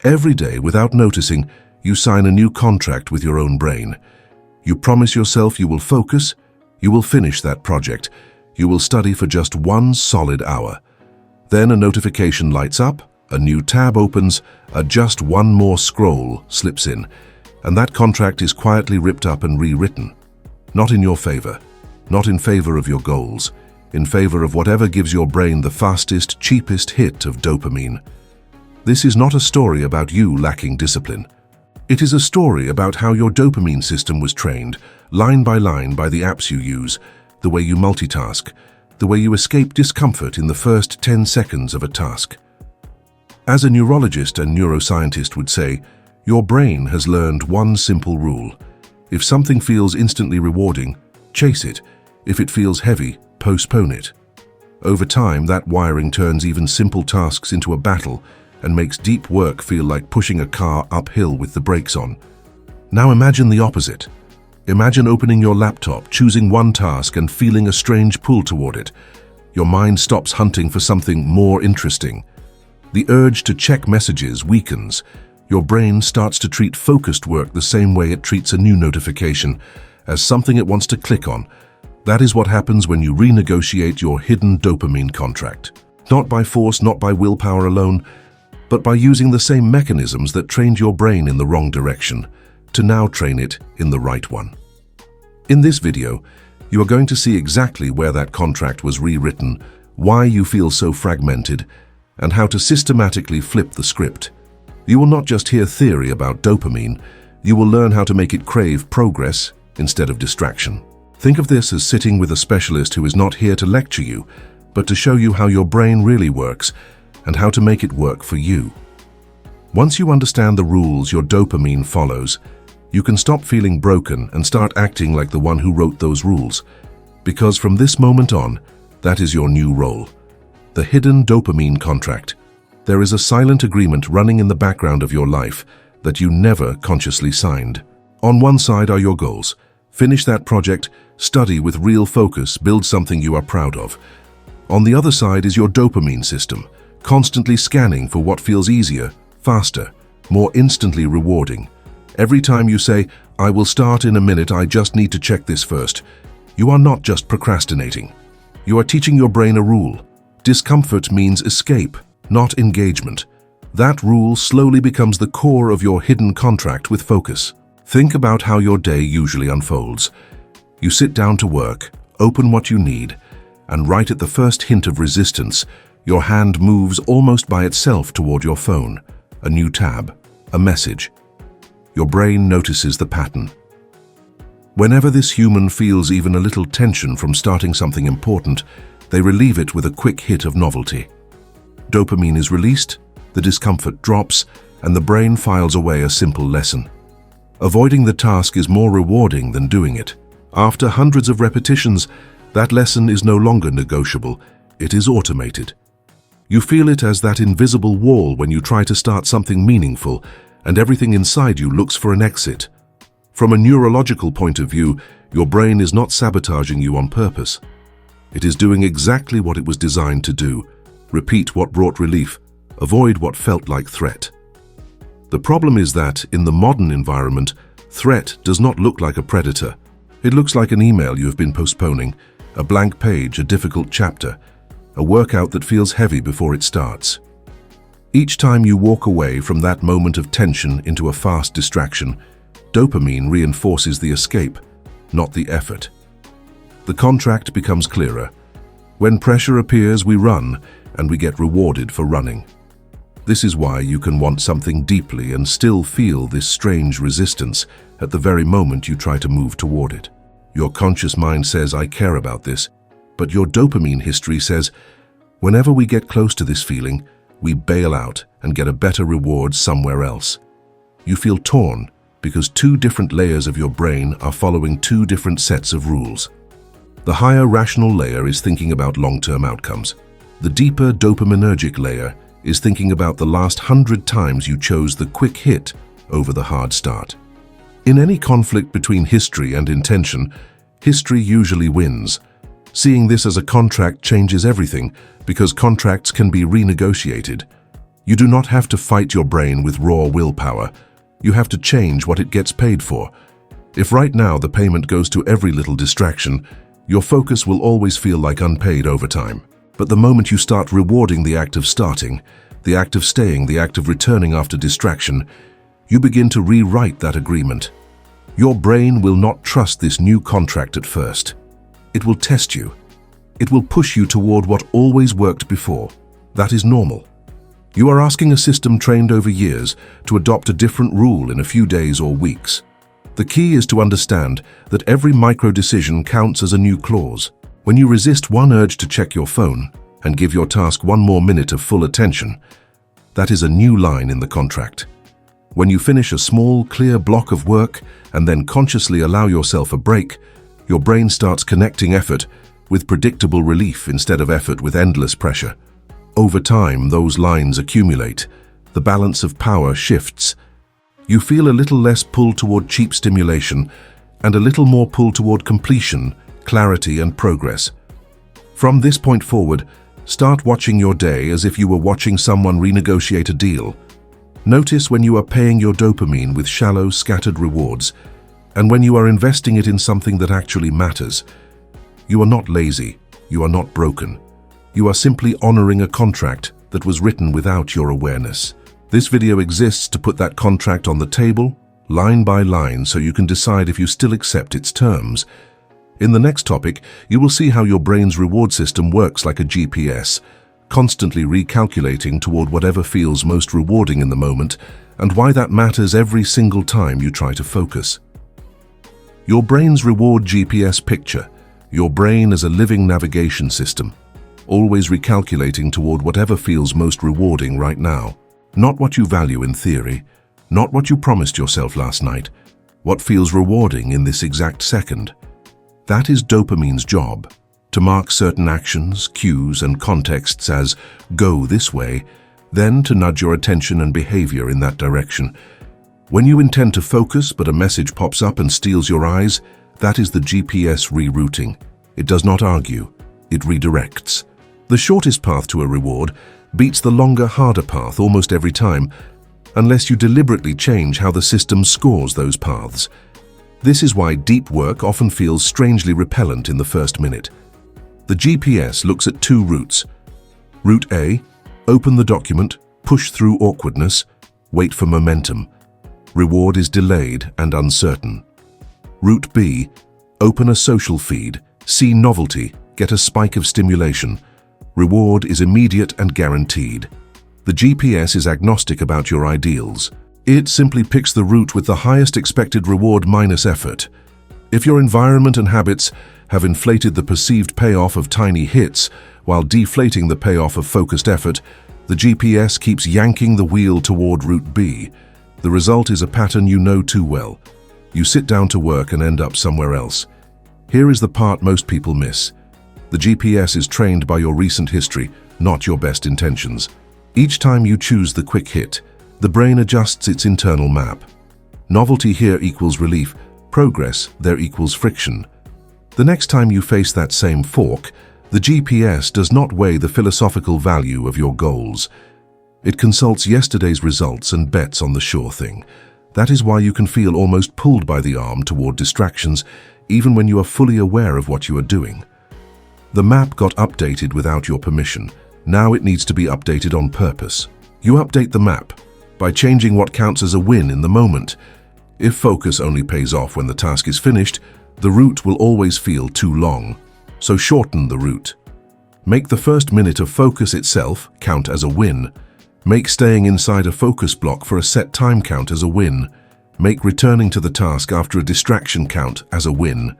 Every day, without noticing, you sign a new contract with your own brain. You promise yourself you will focus, you will finish that project, you will study for just 1 solid hour. Then a notification lights up, a new tab opens, a just one more scroll slips in, and that contract is quietly ripped up and rewritten. Not in your favor, not in favor of your goals, in favor of whatever gives your brain the fastest, cheapest hit of dopamine. This is not a story about you lacking discipline. It is a story about how your dopamine system was trained, line by the apps you use, the way you multitask, the way you escape discomfort in the first 10 seconds of a task. As a neurologist and neuroscientist would say, your brain has learned one simple rule. If something feels instantly rewarding, chase it. If it feels heavy, postpone it. Over time, that wiring turns even simple tasks into a battle and makes deep work feel like pushing a car uphill with the brakes on. Now imagine the opposite. Imagine opening your laptop, choosing one task and feeling a strange pull toward it. Your mind stops hunting for something more interesting. The urge to check messages weakens. Your brain starts to treat focused work the same way it treats a new notification, as something it wants to click on. That is what happens when you renegotiate your hidden dopamine contract. Not by force, not by willpower alone, but by using the same mechanisms that trained your brain in the wrong direction, to now train it in the right one. In this video, you are going to see exactly where that contract was rewritten, why you feel so fragmented, and how to systematically flip the script. You will not just hear theory about dopamine, you will learn how to make it crave progress instead of distraction. Think of this as sitting with a specialist who is not here to lecture you, but to show you how your brain really works and how to make it work for you. Once you understand the rules your dopamine follows, you can stop feeling broken and start acting like the one who wrote those rules. Because from this moment on, that is your new role. The hidden dopamine contract. There is a silent agreement running in the background of your life that you never consciously signed. On one side are your goals. Finish that project, study with real focus, build something you are proud of. On the other side is your dopamine system, constantly scanning for what feels easier, faster, more instantly rewarding. Every time you say, "I will start in a minute, I just need to check this first," you are not just procrastinating. You are teaching your brain a rule. Discomfort means escape, not engagement. That rule slowly becomes the core of your hidden contract with focus. Think about how your day usually unfolds. You sit down to work, open what you need, and right at the first hint of resistance, your hand moves almost by itself toward your phone, a new tab, a message. Your brain notices the pattern. Whenever this human feels even a little tension from starting something important, they relieve it with a quick hit of novelty. Dopamine is released, the discomfort drops, and the brain files away a simple lesson. Avoiding the task is more rewarding than doing it. After hundreds of repetitions, that lesson is no longer negotiable, it is automated. You feel it as that invisible wall when you try to start something meaningful, and everything inside you looks for an exit. From a neurological point of view, your brain is not sabotaging you on purpose. It is doing exactly what it was designed to do. Repeat what brought relief, avoid what felt like threat. The problem is that, in the modern environment, threat does not look like a predator. It looks like an email you have been postponing, a blank page, a difficult chapter, a workout that feels heavy before it starts. Each time you walk away from that moment of tension into a fast distraction, dopamine reinforces the escape, not the effort. The contract becomes clearer. When pressure appears, we run, and we get rewarded for running. This is why you can want something deeply and still feel this strange resistance at the very moment you try to move toward it. Your conscious mind says, "I care about this," but your dopamine history says, whenever we get close to this feeling, we bail out and get a better reward somewhere else. You feel torn because two different layers of your brain are following two different sets of rules. The higher rational layer is thinking about long-term outcomes. The deeper dopaminergic layer is thinking about the last 100 times you chose the quick hit over the hard start. In any conflict between history and intention, history usually wins. Seeing this as a contract changes everything because contracts can be renegotiated. You do not have to fight your brain with raw willpower. You have to change what it gets paid for. If right now the payment goes to every little distraction, your focus will always feel like unpaid overtime. But the moment you start rewarding the act of starting, the act of staying, the act of returning after distraction, you begin to rewrite that agreement. Your brain will not trust this new contract at first. It will test you. It will push you toward what always worked before. That is normal. You are asking a system trained over years to adopt a different rule in a few days or weeks. The key is to understand that every micro-decision counts as a new clause. When you resist one urge to check your phone and give your task one more minute of full attention, that is a new line in the contract. When you finish a small, clear block of work and then consciously allow yourself a break, your brain starts connecting effort with predictable relief instead of effort with endless pressure. Over time, those lines accumulate. The balance of power shifts. You feel a little less pull toward cheap stimulation and a little more pull toward completion, clarity, and progress. From this point forward, start watching your day as if you were watching someone renegotiate a deal. Notice when you are paying your dopamine with shallow, scattered rewards, and when you are investing it in something that actually matters. You are not lazy. You are not broken. You are simply honoring a contract that was written without your awareness. This video exists to put that contract on the table, line by line, so you can decide if you still accept its terms. In the next topic, you will see how your brain's reward system works like a GPS, constantly recalculating toward whatever feels most rewarding in the moment, and why that matters every single time you try to focus. Your brain's reward GPS picture. Your brain as a living navigation system, always recalculating toward whatever feels most rewarding right now. Not what you value in theory, not what you promised yourself last night, what feels rewarding in this exact second. That is dopamine's job, to mark certain actions, cues, and contexts as go this way, then to nudge your attention and behavior in that direction. When you intend to focus but a message pops up and steals your eyes, that is the GPS rerouting. It does not argue, it redirects. The shortest path to a reward beats the longer, harder path almost every time, unless you deliberately change how the system scores those paths. This is why deep work often feels strangely repellent in the first minute. The GPS looks at two routes. Route A, open the document, push through awkwardness, wait for momentum. Reward is delayed and uncertain. Route B, open a social feed, see novelty, get a spike of stimulation. Reward is immediate and guaranteed. The GPS is agnostic about your ideals. It simply picks the route with the highest expected reward minus effort. If your environment and habits have inflated the perceived payoff of tiny hits while deflating the payoff of focused effort, the GPS keeps yanking the wheel toward Route B. The result is a pattern you know too well. You sit down to work and end up somewhere else. Here is the part most people miss. The GPS is trained by your recent history, not your best intentions. Each time you choose the quick hit, the brain adjusts its internal map. Novelty here equals relief, progress there equals friction. The next time you face that same fork, the GPS does not weigh the philosophical value of your goals. It consults yesterday's results and bets on the sure thing. That is why you can feel almost pulled by the arm toward distractions, even when you are fully aware of what you are doing. The map got updated without your permission. Now it needs to be updated on purpose. You update the map by changing what counts as a win in the moment. If focus only pays off when the task is finished, the route will always feel too long. So shorten the route. Make the first minute of focus itself count as a win. Make staying inside a focus block for a set time count as a win. Make returning to the task after a distraction count as a win.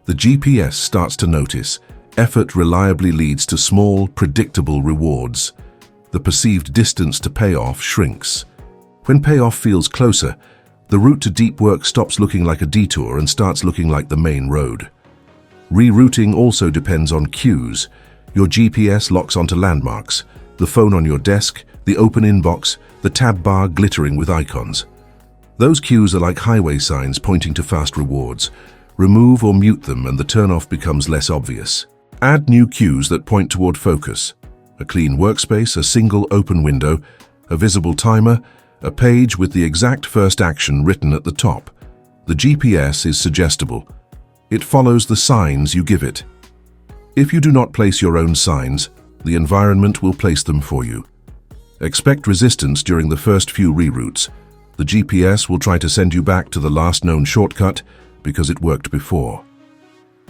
The GPS starts to notice. Effort reliably leads to small, predictable rewards. The perceived distance to payoff shrinks. When payoff feels closer, the route to deep work stops looking like a detour and starts looking like the main road. Rerouting also depends on cues. Your GPS locks onto landmarks, the phone on your desk, the open inbox, the tab bar glittering with icons. Those cues are like highway signs pointing to fast rewards. Remove or mute them and the turnoff becomes less obvious. Add new cues that point toward focus. A clean workspace, a single open window, a visible timer, a page with the exact first action written at the top. The GPS is suggestible. It follows the signs you give it. If you do not place your own signs, the environment will place them for you. Expect resistance during the first few reroutes. The GPS will try to send you back to the last known shortcut because it worked before.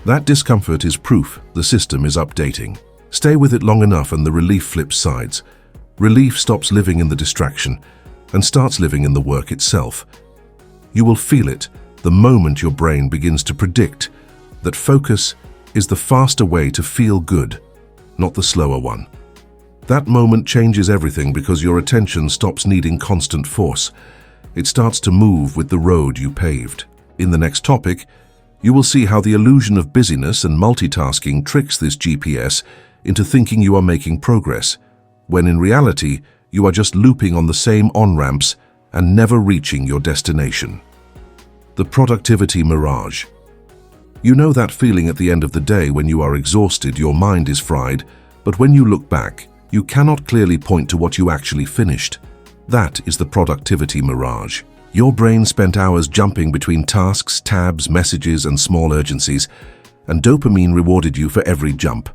That discomfort is proof the system is updating. Stay with it long enough and the relief flips sides. Relief stops living in the distraction and starts living in the work itself. You will feel it the moment your brain begins to predict that focus is the faster way to feel good, not the slower one. That moment changes everything because your attention stops needing constant force. It starts to move with the road you paved. In the next topic, you will see how the illusion of busyness and multitasking tricks this GPS into thinking you are making progress, when in reality, you are just looping on the same on-ramps and never reaching your destination. The productivity mirage. You know that feeling at the end of the day when you are exhausted, your mind is fried, but when you look back, you cannot clearly point to what you actually finished. That is the productivity mirage. Your brain spent hours jumping between tasks, tabs, messages, and small urgencies, and dopamine rewarded you for every jump.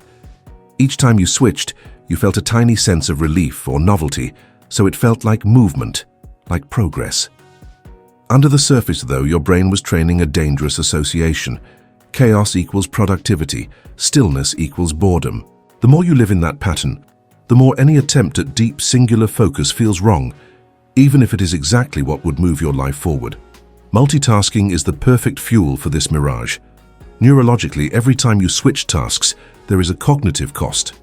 Each time you switched, you felt a tiny sense of relief or novelty, so it felt like movement, like progress. Under the surface, though, your brain was training a dangerous association. Chaos equals productivity, stillness equals boredom. The more you live in that pattern, the more any attempt at deep, singular focus feels wrong, even if it is exactly what would move your life forward. Multitasking is the perfect fuel for this mirage. Neurologically, every time you switch tasks, there is a cognitive cost.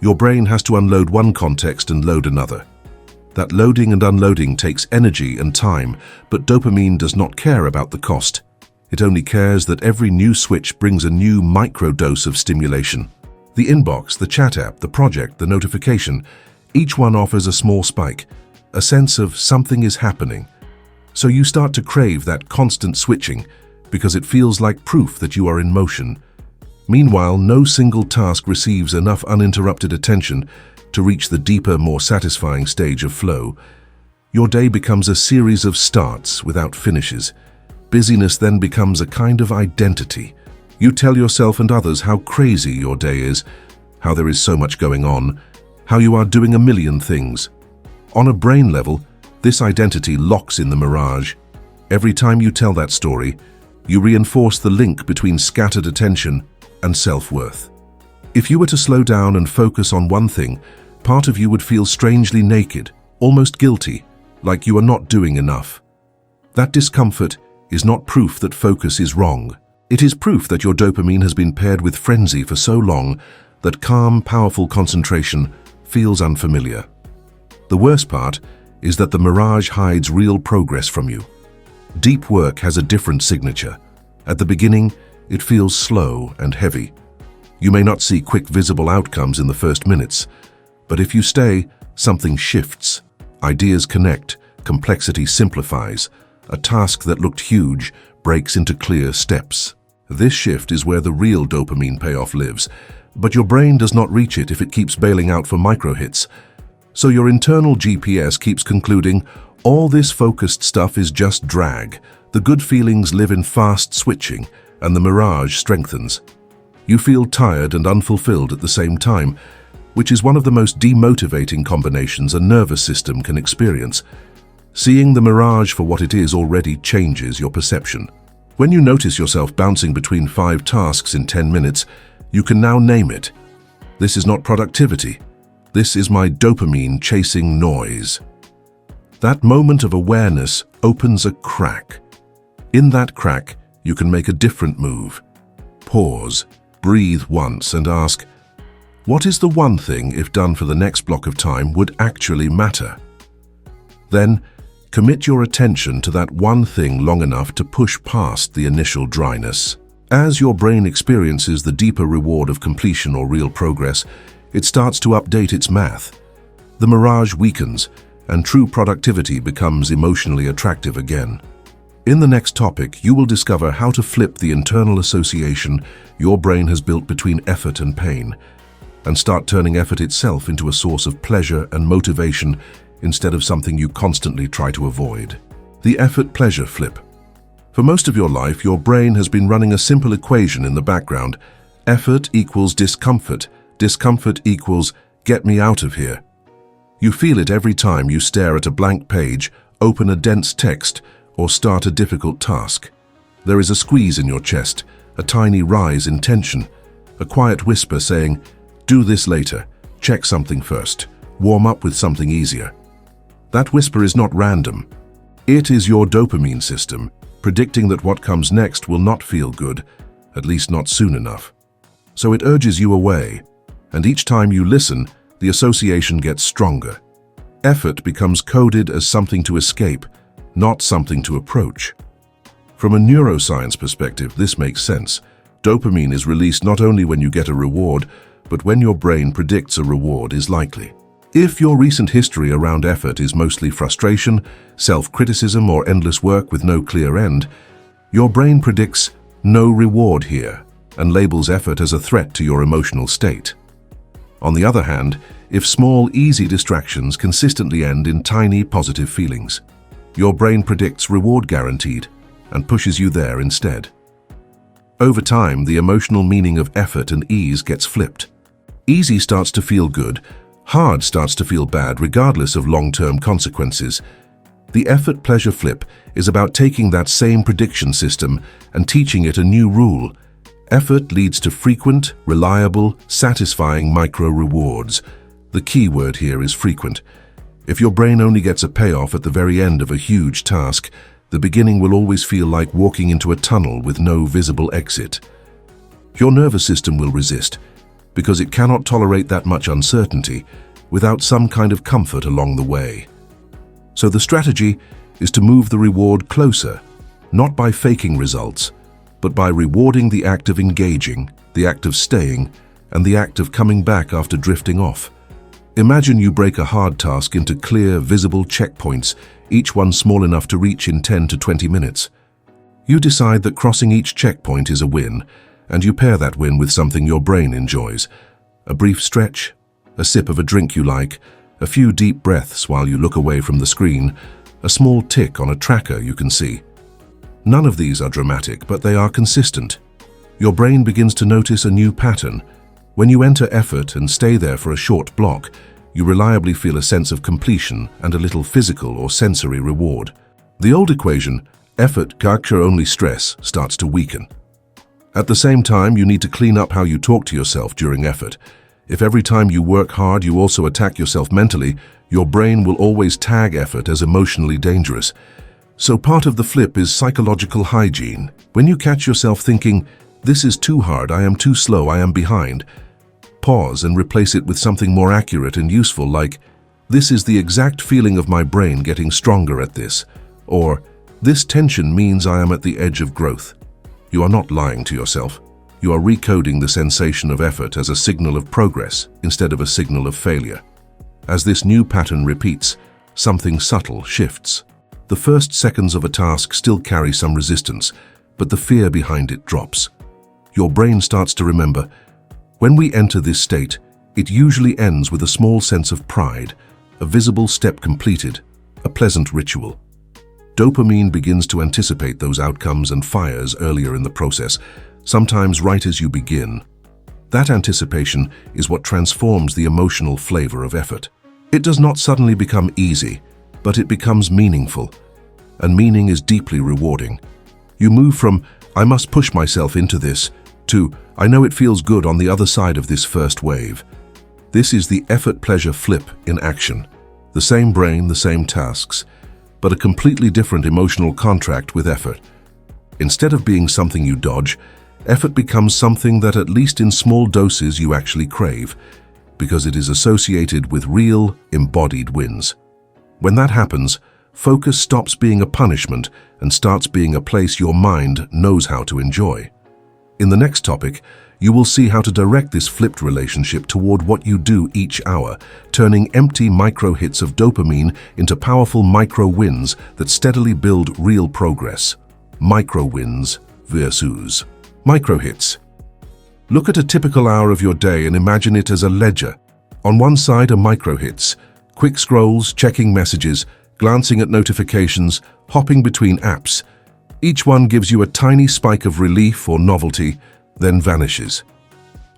Your brain has to unload one context and load another. That loading and unloading takes energy and time, but dopamine does not care about the cost. It only cares that every new switch brings a new microdose of stimulation. The inbox, the chat app, the project, the notification, each one offers a small spike, a sense of something is happening. So you start to crave that constant switching because it feels like proof that you are in motion. Meanwhile, no single task receives enough uninterrupted attention to reach the deeper, more satisfying stage of flow. Your day becomes a series of starts without finishes. Busyness then becomes a kind of identity. You tell yourself and others how crazy your day is, how there is so much going on, how you are doing a million things. On a brain level, this identity locks in the mirage. Every time you tell that story, you reinforce the link between scattered attention and self-worth. If you were to slow down and focus on one thing, part of you would feel strangely naked, almost guilty, like you are not doing enough. That discomfort is not proof that focus is wrong. It is proof that your dopamine has been paired with frenzy for so long that calm, powerful concentration feels unfamiliar. The worst part is that the mirage hides real progress from you. Deep work has a different signature. At the beginning, it feels slow and heavy. You may not see quick visible outcomes in the first minutes, but if you stay, something shifts. Ideas connect, complexity simplifies. A task that looked huge breaks into clear steps. This shift is where the real dopamine payoff lives, but your brain does not reach it if it keeps bailing out for micro-hits. So your internal GPS keeps concluding, all this focused stuff is just drag. The good feelings live in fast switching, and the mirage strengthens. You feel tired and unfulfilled at the same time, which is one of the most demotivating combinations a nervous system can experience. Seeing the mirage for what it is already changes your perception. When you notice yourself bouncing between 5 tasks in 10 minutes, you can now name it. This is not productivity. This is my dopamine chasing noise. That moment of awareness opens a crack. In that crack, you can make a different move. Pause, breathe once and ask, what is the one thing, if done for the next block of time, would actually matter? Then, commit your attention to that one thing long enough to push past the initial dryness. As your brain experiences the deeper reward of completion or real progress, it starts to update its math. The mirage weakens, and true productivity becomes emotionally attractive again. In the next topic, you will discover how to flip the internal association your brain has built between effort and pain, and start turning effort itself into a source of pleasure and motivation instead of something you constantly try to avoid. The effort-pleasure flip. For most of your life, your brain has been running a simple equation in the background. Effort equals discomfort. Discomfort equals get me out of here. You feel it every time you stare at a blank page, open a dense text, or start a difficult task. There is a squeeze in your chest, a tiny rise in tension, a quiet whisper saying, "Do this later, check something first, warm up with something easier." That whisper is not random. It is your dopamine system, predicting that what comes next will not feel good, at least not soon enough. So it urges you away, and each time you listen, the association gets stronger. Effort becomes coded as something to escape, not something to approach. From a neuroscience perspective, this makes sense. Dopamine is released not only when you get a reward, but when your brain predicts a reward is likely. If your recent history around effort is mostly frustration, self-criticism, or endless work with no clear end, your brain predicts no reward here and labels effort as a threat to your emotional state. On the other hand, if small, easy distractions consistently end in tiny, positive feelings, your brain predicts reward guaranteed and pushes you there instead. Over time, the emotional meaning of effort and ease gets flipped. Easy starts to feel good, hard starts to feel bad regardless of long-term consequences. The effort-pleasure flip is about taking that same prediction system and teaching it a new rule. Effort leads to frequent, reliable, satisfying micro-rewards. The key word here is frequent. If your brain only gets a payoff at the very end of a huge task, the beginning will always feel like walking into a tunnel with no visible exit. Your nervous system will resist, because it cannot tolerate that much uncertainty without some kind of comfort along the way. So the strategy is to move the reward closer, not by faking results, but by rewarding the act of engaging, the act of staying, and the act of coming back after drifting off. Imagine you break a hard task into clear, visible checkpoints, each one small enough to reach in 10 to 20 minutes. You decide that crossing each checkpoint is a win, and you pair that win with something your brain enjoys. A brief stretch, a sip of a drink you like, a few deep breaths while you look away from the screen, a small tick on a tracker you can see. None of these are dramatic, but they are consistent. Your brain begins to notice a new pattern. When you enter effort and stay there for a short block, you reliably feel a sense of completion and a little physical or sensory reward. The old equation, effort capture only stress, starts to weaken. At the same time, you need to clean up how you talk to yourself during effort. If every time you work hard you also attack yourself mentally, your brain will always tag effort as emotionally dangerous. So part of the flip is psychological hygiene. When you catch yourself thinking, "This is too hard, I am too slow, I am behind," pause and replace it with something more accurate and useful like, "This is the exact feeling of my brain getting stronger at this," or "This tension means I am at the edge of growth." You are not lying to yourself. You are recoding the sensation of effort as a signal of progress instead of a signal of failure. As this new pattern repeats, something subtle shifts. The first seconds of a task still carry some resistance, but the fear behind it drops. Your brain starts to remember, when we enter this state, it usually ends with a small sense of pride, a visible step completed, a pleasant ritual. Dopamine begins to anticipate those outcomes and fires earlier in the process, sometimes right as you begin. That anticipation is what transforms the emotional flavor of effort. It does not suddenly become easy, but it becomes meaningful, and meaning is deeply rewarding. You move from, "I must push myself into this," to, "I know it feels good on the other side of this first wave." This is the effort-pleasure flip in action. The same brain, the same tasks, but a completely different emotional contract with effort. Instead of being something you dodge, effort becomes something that at least in small doses you actually crave, because it is associated with real, embodied wins. When that happens, focus stops being a punishment and starts being a place your mind knows how to enjoy. In the next topic, you will see how to direct this flipped relationship toward what you do each hour, turning empty micro-hits of dopamine into powerful micro-wins that steadily build real progress. Micro-wins versus micro-hits. Look at a typical hour of your day and imagine it as a ledger. On one side are micro-hits, Quick scrolls, checking messages, glancing at notifications, hopping between apps. Each one gives you a tiny spike of relief or novelty, then vanishes.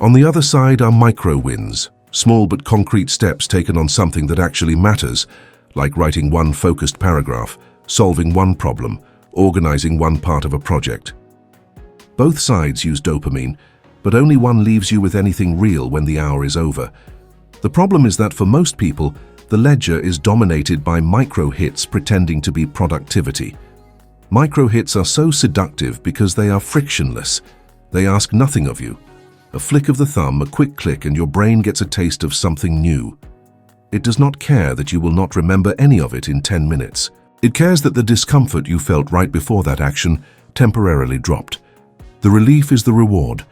On the other side are micro-wins, small but concrete steps taken on something that actually matters, like writing one focused paragraph, solving one problem, organizing one part of a project. Both sides use dopamine, but only one leaves you with anything real when the hour is over. The problem is that for most people, the ledger is dominated by micro-hits pretending to be productivity. Micro-hits are so seductive because they are frictionless. They ask nothing of you. A flick of the thumb, a quick click, and your brain gets a taste of something new. It does not care that you will not remember any of it in 10 minutes. It cares that the discomfort you felt right before that action temporarily dropped. The relief is the reward.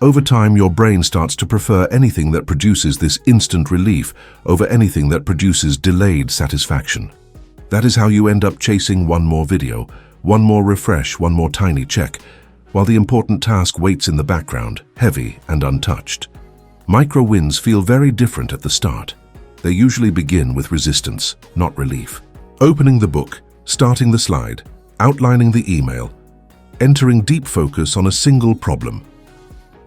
Over time, your brain starts to prefer anything that produces this instant relief over anything that produces delayed satisfaction. That is how you end up chasing one more video, one more refresh, one more tiny check, while the important task waits in the background, heavy and untouched. Micro-wins feel very different at the start. They usually begin with resistance, not relief. Opening the book, starting the slide, outlining the email, entering deep focus on a single problem.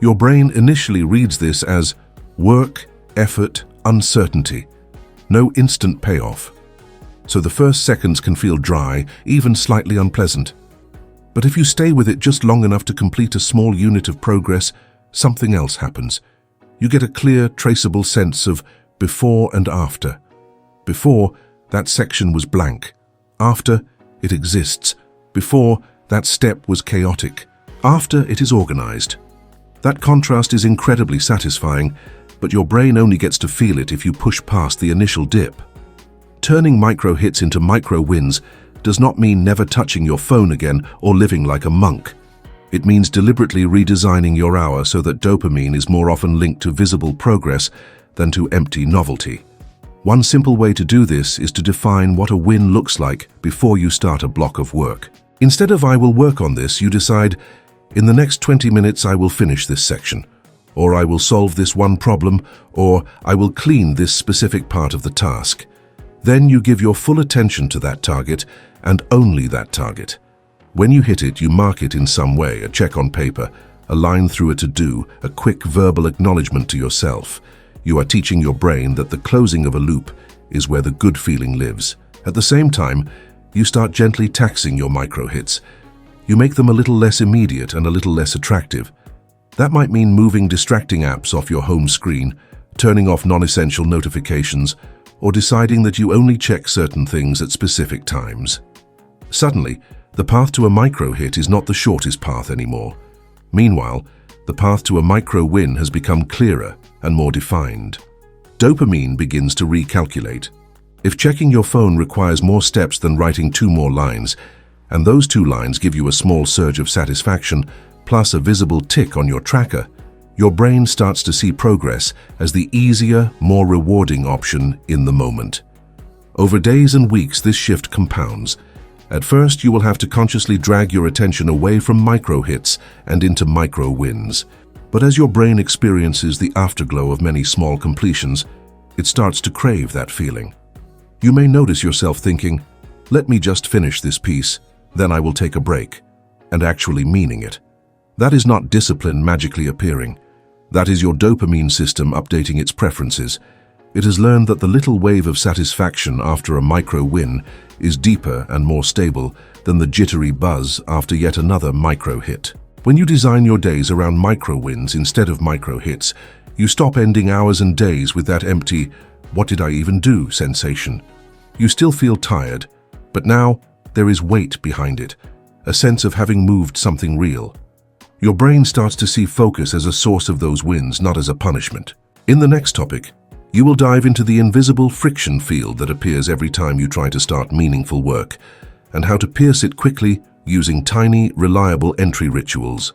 Your brain initially reads this as work, effort, uncertainty. No instant payoff. So the first seconds can feel dry, even slightly unpleasant. But if you stay with it just long enough to complete a small unit of progress, something else happens. You get a clear, traceable sense of before and after. Before, that section was blank. After, it exists. Before, that step was chaotic. After, it is organized. That contrast is incredibly satisfying, but your brain only gets to feel it if you push past the initial dip. Turning micro-hits into micro-wins does not mean never touching your phone again or living like a monk. It means deliberately redesigning your hour so that dopamine is more often linked to visible progress than to empty novelty. One simple way to do this is to define what a win looks like before you start a block of work. Instead of "I will work on this," you decide, "In the next 20 minutes I will finish this section," or "I will solve this one problem," or "I will clean this specific part of the task." Then you give your full attention to that target, and only that target. When you hit it, you mark it in some way, a check on paper, a line through a to-do, a quick verbal acknowledgement to yourself. You are teaching your brain that the closing of a loop is where the good feeling lives. At the same time, you start gently taxing your micro-hits. You make them a little less immediate and a little less attractive. That might mean moving distracting apps off your home screen, turning off non-essential notifications, or deciding that you only check certain things at specific times. Suddenly, the path to a micro-hit is not the shortest path anymore. Meanwhile, the path to a micro-win has become clearer and more defined. Dopamine begins to recalculate. If checking your phone requires more steps than writing 2 more lines, and those 2 lines give you a small surge of satisfaction, plus a visible tick on your tracker, your brain starts to see progress as the easier, more rewarding option in the moment. Over days and weeks, this shift compounds. At first, you will have to consciously drag your attention away from micro-hits and into micro-wins. But as your brain experiences the afterglow of many small completions, it starts to crave that feeling. You may notice yourself thinking, "Let me just finish this piece, then I will take a break," and actually meaning it. That is not discipline magically appearing. That is your dopamine system updating its preferences. It has learned that the little wave of satisfaction after a micro-win is deeper and more stable than the jittery buzz after yet another micro-hit. When you design your days around micro-wins instead of micro-hits, you stop ending hours and days with that empty, "what did I even do" sensation. You still feel tired, but now there is weight behind it, a sense of having moved something real. Your brain starts to see focus as a source of those wins, not as a punishment. In the next topic, you will dive into the invisible friction field that appears every time you try to start meaningful work, and how to pierce it quickly using tiny, reliable entry rituals.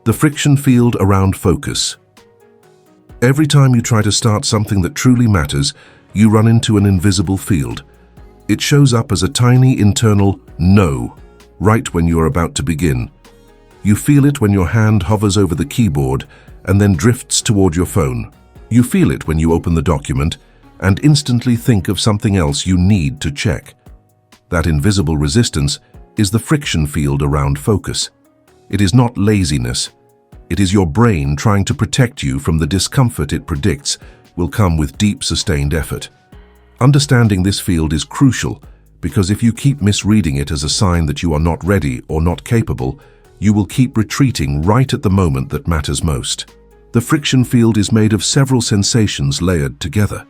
The friction field around focus. Every time you try to start something that truly matters, you run into an invisible field. It shows up as a tiny internal "no" right when you're about to begin. You feel it when your hand hovers over the keyboard and then drifts toward your phone. You feel it when you open the document, and instantly think of something else you need to check. That invisible resistance is the friction field around focus. It is not laziness. It is your brain trying to protect you from the discomfort it predicts will come with deep, sustained effort. Understanding this field is crucial because if you keep misreading it as a sign that you are not ready or not capable, you will keep retreating right at the moment that matters most. The friction field is made of several sensations layered together.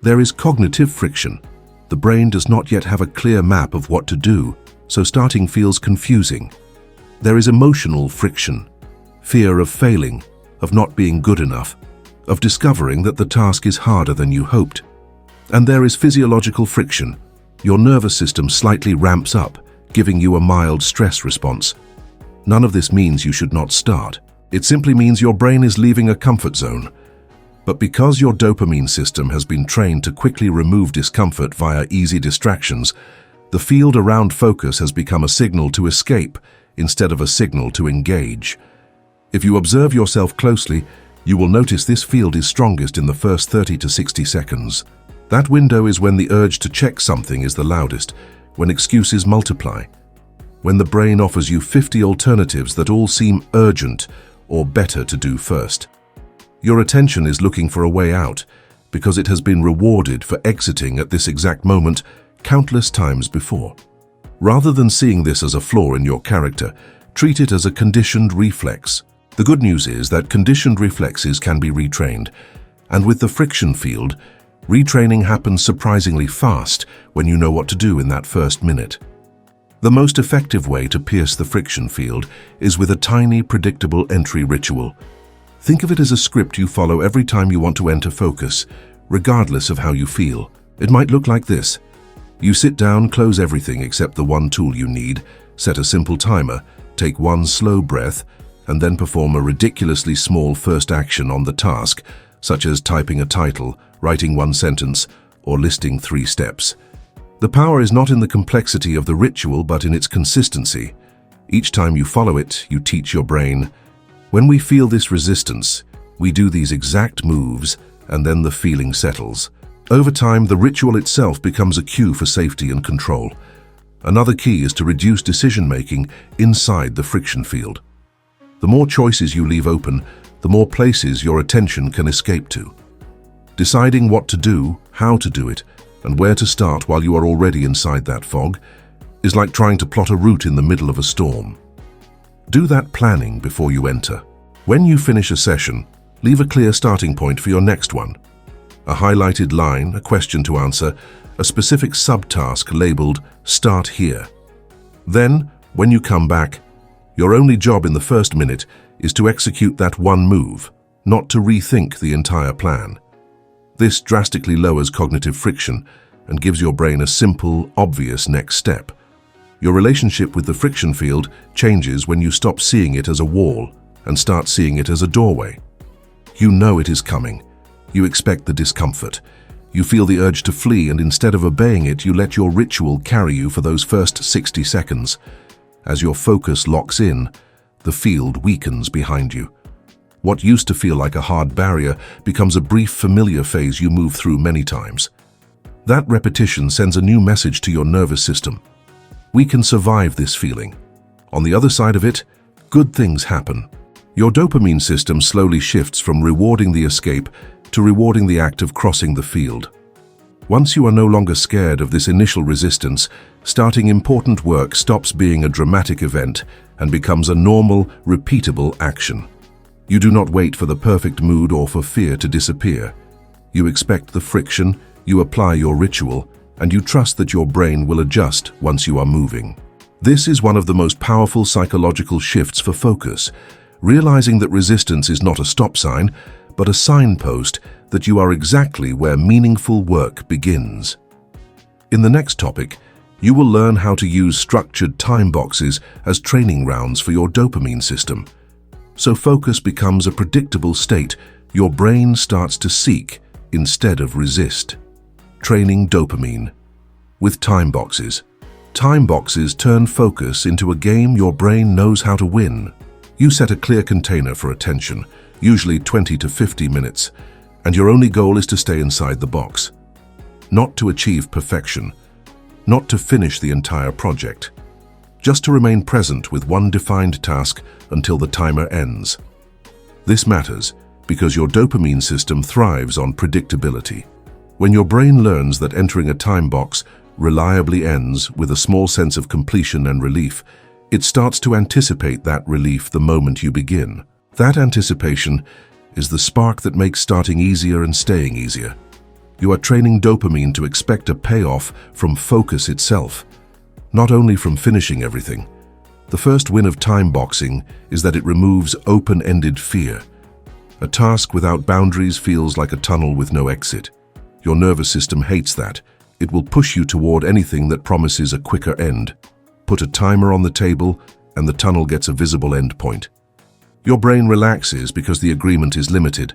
There is cognitive friction. The brain does not yet have a clear map of what to do, so starting feels confusing. There is emotional friction. Fear of failing, of not being good enough, of discovering that the task is harder than you hoped. And there is physiological friction. Your nervous system slightly ramps up, giving you a mild stress response. None of this means you should not start. It simply means your brain is leaving a comfort zone. But because your dopamine system has been trained to quickly remove discomfort via easy distractions, the field around focus has become a signal to escape instead of a signal to engage. If you observe yourself closely, you will notice this field is strongest in the first 30 to 60 seconds. That window is when the urge to check something is the loudest, when excuses multiply, when the brain offers you 50 alternatives that all seem urgent or better to do first. Your attention is looking for a way out because it has been rewarded for exiting at this exact moment countless times before. Rather than seeing this as a flaw in your character, treat it as a conditioned reflex. The good news is that conditioned reflexes can be retrained, and with the friction field, retraining happens surprisingly fast when you know what to do in that first minute. The most effective way to pierce the friction field is with a tiny, predictable entry ritual. Think of it as a script you follow every time you want to enter focus, regardless of how you feel. It might look like this. You sit down, close everything except the one tool you need, set a simple timer, take one slow breath, and then perform a ridiculously small first action on the task, such as typing a title, writing one sentence, or listing 3 steps. The power is not in the complexity of the ritual, but in its consistency. Each time you follow it, you teach your brain, when we feel this resistance, we do these exact moves, and then the feeling settles. Over time, the ritual itself becomes a cue for safety and control. Another key is to reduce decision-making inside the friction field. The more choices you leave open, the more places your attention can escape to. Deciding what to do, how to do it, and where to start while you are already inside that fog is like trying to plot a route in the middle of a storm. Do that planning before you enter. When you finish a session, leave a clear starting point for your next one. A highlighted line, a question to answer, a specific subtask labeled "Start here." Then, when you come back, your only job in the first minute is to execute that one move, not to rethink the entire plan. This drastically lowers cognitive friction and gives your brain a simple, obvious next step. Your relationship with the friction field changes when you stop seeing it as a wall and start seeing it as a doorway. You know it is coming. You expect the discomfort. You feel the urge to flee, and instead of obeying it, you let your ritual carry you for those first 60 seconds. As your focus locks in, the field weakens behind you. What used to feel like a hard barrier becomes a brief, familiar phase you move through many times. That repetition sends a new message to your nervous system. We can survive this feeling. On the other side of it, good things happen. Your dopamine system slowly shifts from rewarding the escape to rewarding the act of crossing the field. Once you are no longer scared of this initial resistance, starting important work stops being a dramatic event and becomes a normal, repeatable action. You do not wait for the perfect mood or for fear to disappear. You expect the friction, you apply your ritual, and you trust that your brain will adjust once you are moving. This is one of the most powerful psychological shifts for focus, realizing that resistance is not a stop sign, but a signpost that you are exactly where meaningful work begins. In the next topic, you will learn how to use structured time boxes as training rounds for your dopamine system. So focus becomes a predictable state your brain starts to seek instead of resist. Training dopamine. With time boxes. Time boxes turn focus into a game your brain knows how to win. You set a clear container for attention, usually 20 to 50 minutes, and your only goal is to stay inside the box. Not to achieve perfection, not to finish the entire project, just to remain present with one defined task until the timer ends. This matters because your dopamine system thrives on predictability. When your brain learns that entering a time box reliably ends with a small sense of completion and relief, it starts to anticipate that relief the moment you begin. That anticipation is the spark that makes starting easier and staying easier. You are training dopamine to expect a payoff from focus itself, not only from finishing everything. The first win of time boxing is that it removes open-ended fear. A task without boundaries feels like a tunnel with no exit. Your nervous system hates that. It will push you toward anything that promises a quicker end. Put a timer on the table, and the tunnel gets a visible endpoint. Your brain relaxes because the agreement is limited.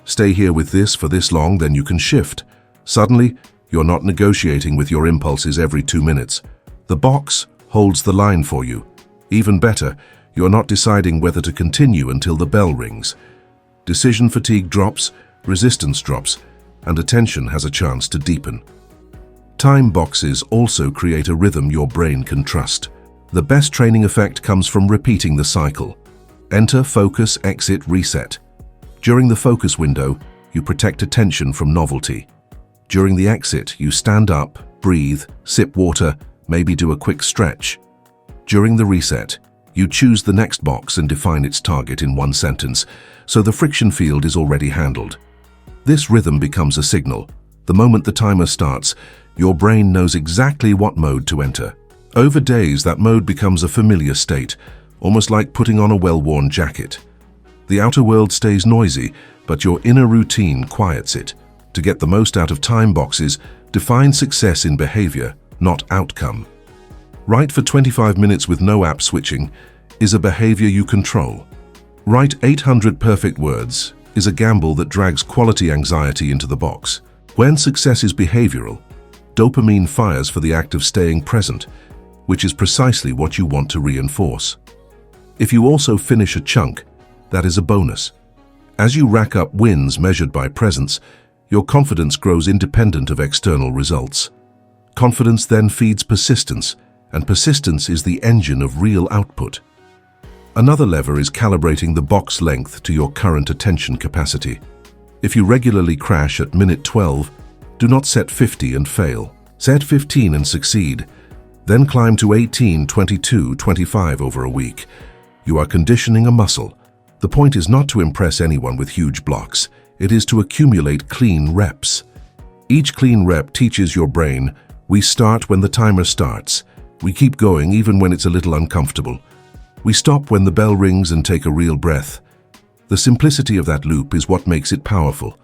Stay here with this for this long, then you can shift. Suddenly, you're not negotiating with your impulses every 2 minutes. The box holds the line for you. Even better, you're not deciding whether to continue until the bell rings. Decision fatigue drops, resistance drops, and attention has a chance to deepen. Time boxes also create a rhythm your brain can trust. The best training effect comes from repeating the cycle. Enter, focus, exit, reset. During the focus window, you protect attention from novelty. During the exit, you stand up, breathe, sip water, maybe do a quick stretch. During the reset, you choose the next box and define its target in one sentence, so the friction field is already handled. This rhythm becomes a signal. The moment the timer starts, your brain knows exactly what mode to enter. Over days, that mode becomes a familiar state, almost like putting on a well-worn jacket. The outer world stays noisy, but your inner routine quiets it. To get the most out of time boxes, define success in behavior, not outcome. Write for 25 minutes with no app switching is a behavior you control. Write 800 perfect words is a gamble that drags quality anxiety into the box. When success is behavioral, dopamine fires for the act of staying present, which is precisely what you want to reinforce. If you also finish a chunk, that is a bonus. As you rack up wins measured by presence, your confidence grows independent of external results. Confidence then feeds persistence, and persistence is the engine of real output. Another lever is calibrating the box length to your current attention capacity. If you regularly crash at minute 12, do not set 50 and fail. Set 15 and succeed. Then climb to 18, 22, 25 over a week. You are conditioning a muscle. The point is not to impress anyone with huge blocks. It is to accumulate clean reps. Each clean rep teaches your brain, we start when the timer starts. We keep going even when it's a little uncomfortable. We stop when the bell rings and take a real breath. The simplicity of that loop is what makes it powerful.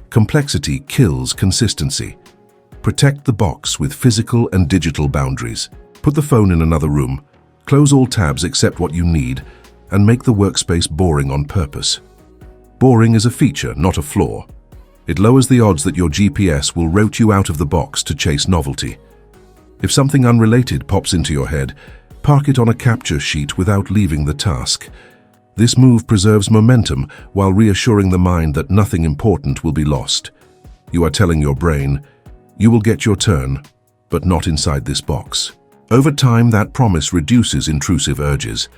Complexity kills consistency. Protect the box with physical and digital boundaries. Put the phone in another room. Close all tabs except what you need, and make the workspace boring on purpose. Boring is a feature, not a flaw. It lowers the odds that your GPS will route you out of the box to chase novelty. If something unrelated pops into your head, park it on a capture sheet without leaving the task. This move preserves momentum while reassuring the mind that nothing important will be lost. You are telling your brain, you will get your turn, but not inside this box. Over time, that promise reduces intrusive urges.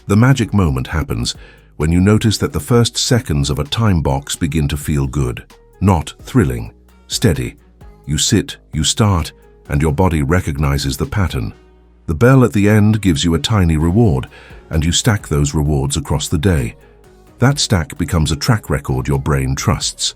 The magic moment happens when you notice that the first seconds of a time box begin to feel good, not thrilling, steady. You sit, you start, and your body recognizes the pattern. The bell at the end gives you a tiny reward, and you stack those rewards across the day. That stack becomes a track record your brain trusts.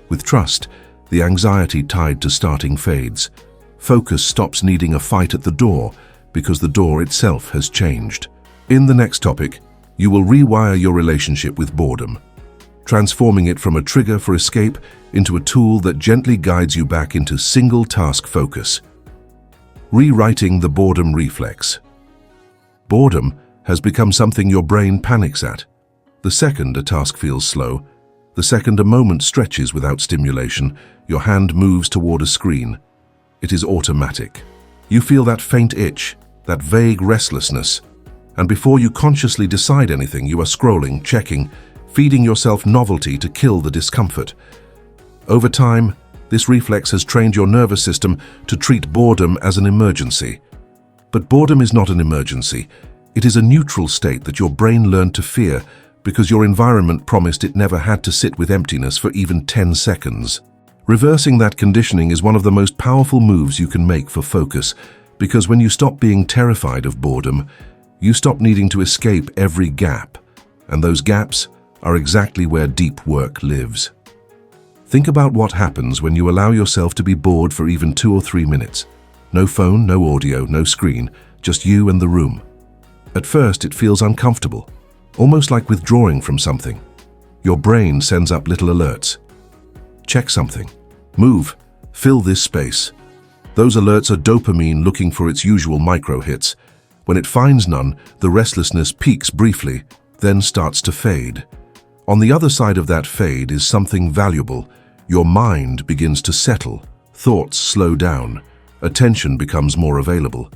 With trust, the anxiety tied to starting fades. Focus stops needing a fight at the door because the door itself has changed. In the next topic, you will rewire your relationship with boredom, transforming it from a trigger for escape into a tool that gently guides you back into single-task focus. Rewriting the boredom reflex. Boredom has become something your brain panics at. The second a task feels slow, the second a moment stretches without stimulation, your hand moves toward a screen. It is automatic. You feel that faint itch, that vague restlessness, and before you consciously decide anything, you are scrolling, checking, feeding yourself novelty to kill the discomfort. Over time, this reflex has trained your nervous system to treat boredom as an emergency. But boredom is not an emergency. It is a neutral state that your brain learned to fear because your environment promised it never had to sit with emptiness for even 10 seconds. Reversing that conditioning is one of the most powerful moves you can make for focus, because when you stop being terrified of boredom, you stop needing to escape every gap, and those gaps are exactly where deep work lives. Think about what happens when you allow yourself to be bored for even 2 or 3 minutes. No phone, no audio, no screen, just you and the room. At first, it feels uncomfortable, almost like withdrawing from something. Your brain sends up little alerts. Check something. Move. Fill this space. Those alerts are dopamine looking for its usual micro-hits. When it finds none, the restlessness peaks briefly, then starts to fade. On the other side of that fade is something valuable. Your mind begins to settle. Thoughts slow down. Attention becomes more available.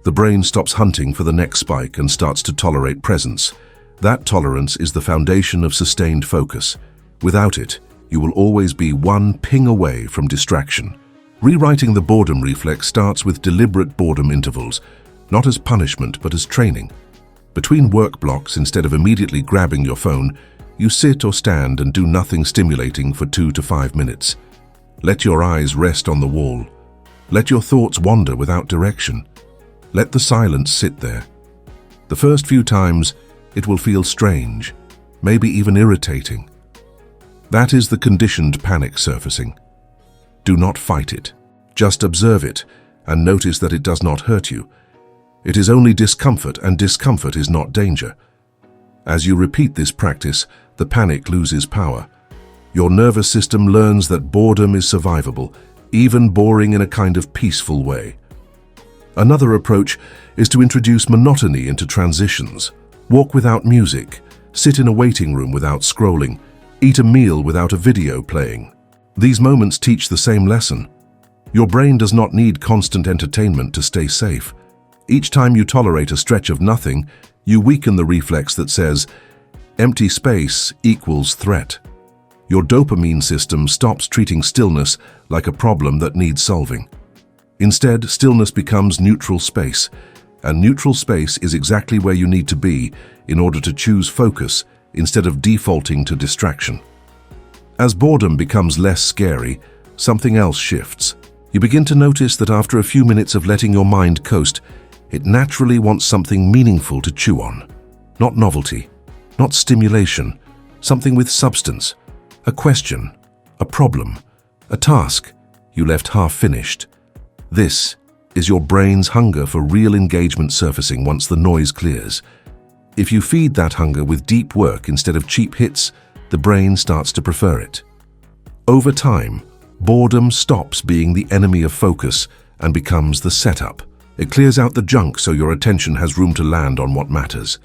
The brain stops hunting for the next spike and starts to tolerate presence. That tolerance is the foundation of sustained focus. Without it, you will always be one ping away from distraction. Rewriting the boredom reflex starts with deliberate boredom intervals, not as punishment but as training. Between work blocks, instead of immediately grabbing your phone, you sit or stand and do nothing stimulating for 2 to 5 minutes. Let your eyes rest on the wall. Let your thoughts wander without direction. Let the silence sit there. The first few times, it will feel strange, maybe even irritating. That is the conditioned panic surfacing. Do not fight it. Just observe it and notice that it does not hurt you. It is only discomfort, and discomfort is not danger. As you repeat this practice, the panic loses power. Your nervous system learns that boredom is survivable, even boring in a kind of peaceful way. Another approach is to introduce monotony into transitions. Walk without music, sit in a waiting room without scrolling, eat a meal without a video playing. These moments teach the same lesson. Your brain does not need constant entertainment to stay safe. Each time you tolerate a stretch of nothing, you weaken the reflex that says, empty space equals threat. Your dopamine system stops treating stillness like a problem that needs solving. Instead, stillness becomes neutral space, and neutral space is exactly where you need to be in order to choose focus instead of defaulting to distraction. As boredom becomes less scary, something else shifts. You begin to notice that after a few minutes of letting your mind coast, it naturally wants something meaningful to chew on. Not novelty, not stimulation, something with substance. A question, a problem, a task you left half-finished. This is your brain's hunger for real engagement surfacing once the noise clears. If you feed that hunger with deep work instead of cheap hits, the brain starts to prefer it. Over time, boredom stops being the enemy of focus and becomes the setup. It clears out the junk so your attention has room to land on what matters.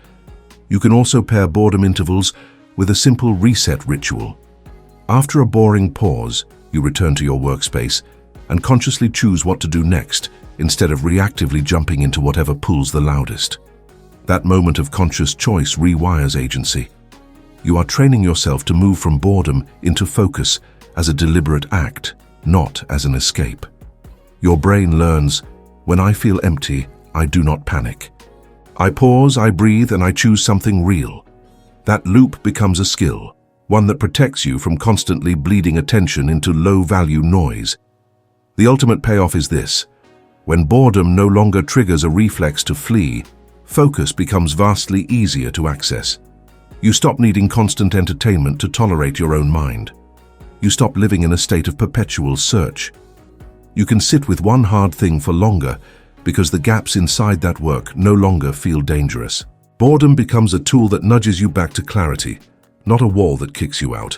You can also pair boredom intervals with a simple reset ritual. After a boring pause, you return to your workspace and consciously choose what to do next instead of reactively jumping into whatever pulls the loudest. That moment of conscious choice rewires agency. You are training yourself to move from boredom into focus as a deliberate act, not as an escape. Your brain learns, when I feel empty, I do not panic. I pause, I breathe, and I choose something real. That loop becomes a skill, one that protects you from constantly bleeding attention into low-value noise. The ultimate payoff is this. When boredom no longer triggers a reflex to flee, focus becomes vastly easier to access. You stop needing constant entertainment to tolerate your own mind. You stop living in a state of perpetual search. You can sit with one hard thing for longer because the gaps inside that work no longer feel dangerous. Boredom becomes a tool that nudges you back to clarity, not a wall that kicks you out.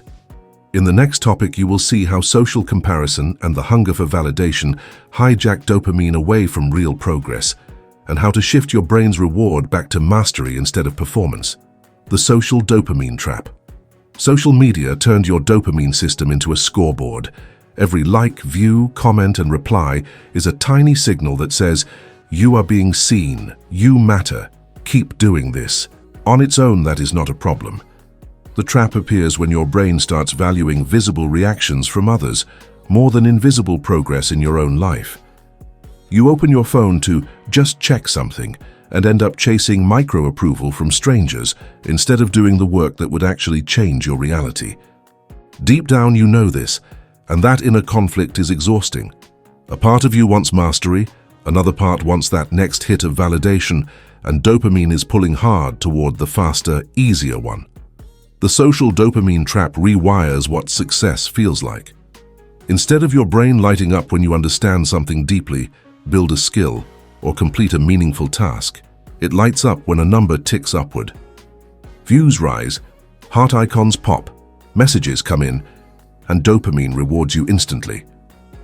In the next topic, you will see how social comparison and the hunger for validation hijack dopamine away from real progress, and how to shift your brain's reward back to mastery instead of performance. The social dopamine trap. Social media turned your dopamine system into a scoreboard. Every like, view, comment, and reply is a tiny signal that says, you are being seen, you matter, keep doing this. On its own, that is not a problem. The trap appears when your brain starts valuing visible reactions from others more than invisible progress in your own life. You open your phone to just check something and end up chasing micro-approval from strangers instead of doing the work that would actually change your reality. Deep down you know this, and that inner conflict is exhausting. A part of you wants mastery, another part wants that next hit of validation, and dopamine is pulling hard toward the faster, easier one. The social dopamine trap rewires what success feels like. Instead of your brain lighting up when you understand something deeply, build a skill, or complete a meaningful task, it lights up when a number ticks upward. Views rise, heart icons pop, messages come in, and dopamine rewards you instantly.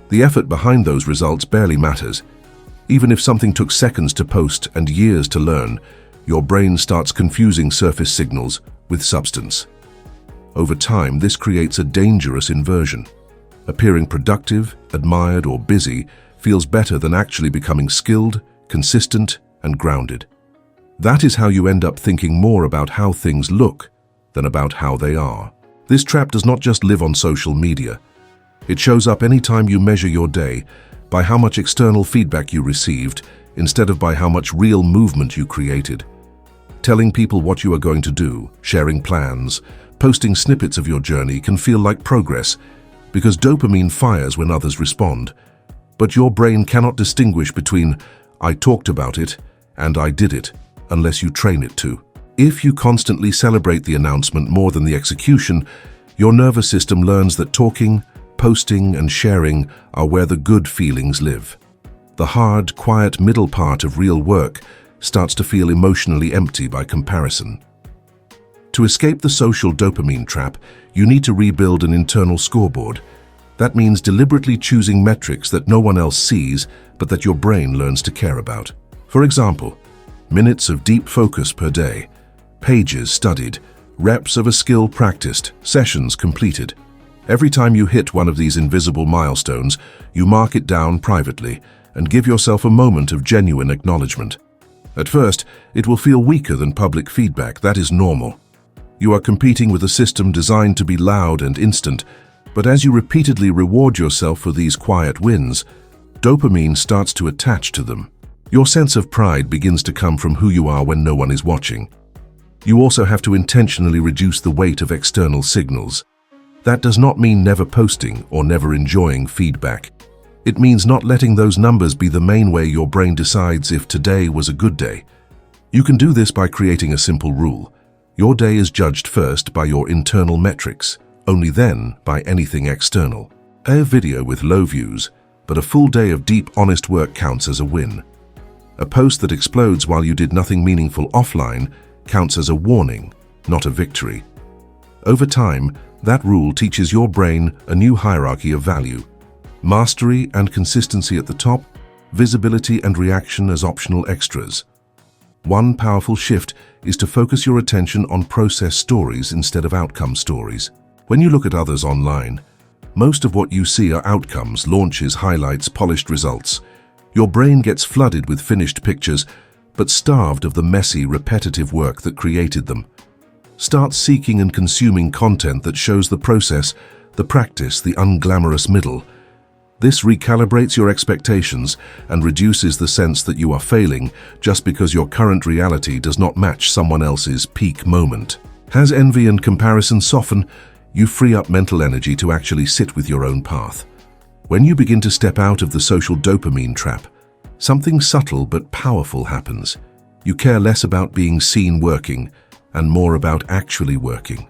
The effort behind those results barely matters. Even if something took seconds to post and years to learn, your brain starts confusing surface signals with substance. Over time, this creates a dangerous inversion. Appearing productive, admired, or busy feels better than actually becoming skilled, consistent, and grounded. That is how you end up thinking more about how things look than about how they are. This trap does not just live on social media. It shows up anytime you measure your day by how much external feedback you received instead of by how much real movement you created. Telling people what you are going to do, sharing plans, posting snippets of your journey can feel like progress because dopamine fires when others respond. But your brain cannot distinguish between "I talked about it" and "I did it" unless you train it to. If you constantly celebrate the announcement more than the execution, your nervous system learns that talking, posting, and sharing are where the good feelings live. The hard, quiet middle part of real work starts to feel emotionally empty by comparison. To escape the social dopamine trap, you need to rebuild an internal scoreboard. That means deliberately choosing metrics that no one else sees, but that your brain learns to care about. For example, minutes of deep focus per day, pages studied, reps of a skill practiced, sessions completed. Every time you hit one of these invisible milestones, you mark it down privately and give yourself a moment of genuine acknowledgement. At first, it will feel weaker than public feedback. That is normal. You are competing with a system designed to be loud and instant, but as you repeatedly reward yourself for these quiet wins, dopamine starts to attach to them. Your sense of pride begins to come from who you are when no one is watching. You also have to intentionally reduce the weight of external signals. That does not mean never posting or never enjoying feedback. It means not letting those numbers be the main way your brain decides if today was a good day. You can do this by creating a simple rule. Your day is judged first by your internal metrics, only then by anything external. A video with low views, but a full day of deep, honest work counts as a win. A post that explodes while you did nothing meaningful offline counts as a warning, not a victory. Over time, that rule teaches your brain a new hierarchy of value. Mastery and consistency at the top, visibility and reaction as optional extras. One powerful shift is to focus your attention on process stories instead of outcome stories. When you look at others online, most of what you see are outcomes, launches, highlights, polished results. Your brain gets flooded with finished pictures, but starved of the messy, repetitive work that created them. Start seeking and consuming content that shows the process, the practice, the unglamorous middle. This recalibrates your expectations and reduces the sense that you are failing just because your current reality does not match someone else's peak moment. As envy and comparison soften, you free up mental energy to actually sit with your own path. When you begin to step out of the social dopamine trap, something subtle but powerful happens. You care less about being seen working and more about actually working.